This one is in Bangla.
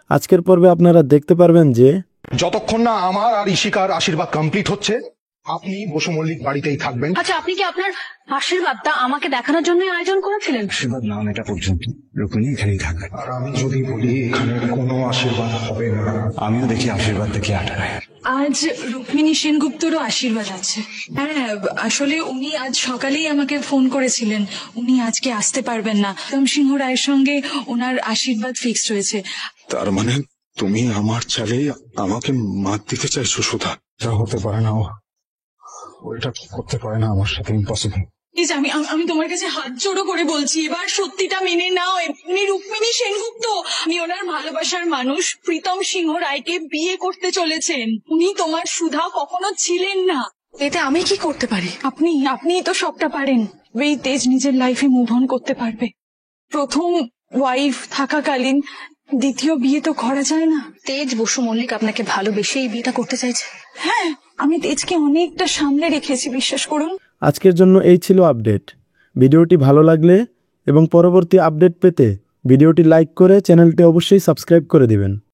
আজকের পর্বে আপনারা দেখতে পারবেন যে যতক্ষণ না আমার আর ইশিকার আশীর্বাদ কমপ্লিট হচ্ছে আপনি বসু মল্লিক বাড়িতেই থাকবেন। আচ্ছা, আপনি কি আপনার আশীর্বাদটা আমাকে দেখানোর জন্যই আয়োজন করেছিলেন? আশীর্বাদ না এটা পর্যন্ত রুক্মিণী এখানেই থাকবে। আর আমি যদি বলি এখানে কোনো আশীর্বাদ হবে না, আমিও দেখি আশীর্বাদ দেখি আটানায়। আজ রুক্মিণী সেনগুপ্তরও আশীর্বাদ আছে। হ্যাঁ, আসলে উনি আজ সকালেই আমাকে ফোন করেছিলেন, উনি আজকে আসতে পারবেন না। প্রীতম সিংহ রায়ের সঙ্গে ওনার আশীর্বাদ ফিক্সড হয়েছে। তার মানে তুমি আমার চালেই আমাকে মাত দিতে চাইছো সুধা? যা হতে পারে না, ওইটা করতে পারে না আমার সাথে, ইম্পসিবল। প্লিজ, আমি তোমার কাছে হাত জোড়ো করে বলছি, এবার সত্যিটা মেনে নাও। উনি রুক্মিণী সেনগুপ্ত, উনি ওনার ভালোবাসার মানুষ প্রীতম সিংহ রায়কে বিয়ে করতে চলেছেন। উনি তোমার সুধা কখনো ছিলেন না। এতে আমি কি করতে পারি? আপনি তো সবটা পারেন। এই তেজ নিজের লাইফে মুভ অন করতে পারবে। প্রথম ওয়াইফ থাকাকালীন দ্বিতীয় বিয়ে তো করা যায় না। তেজ বসু মল্লিক আপনাকে ভালোবেসে এই বিয়েটা করতে চাইছে। হ্যাঁ, আমি তেজকে অনেকটা সামলে রেখেছি, বিশ্বাস করুন। আজকের জন্য এই ছিল আপডেট। ভিডিওটি ভালো লাগলে এবং পরবর্তী আপডেট পেতে ভিডিওটি লাইক করে চ্যানেলটি অবশ্যই সাবস্ক্রাইব করে দিবেন।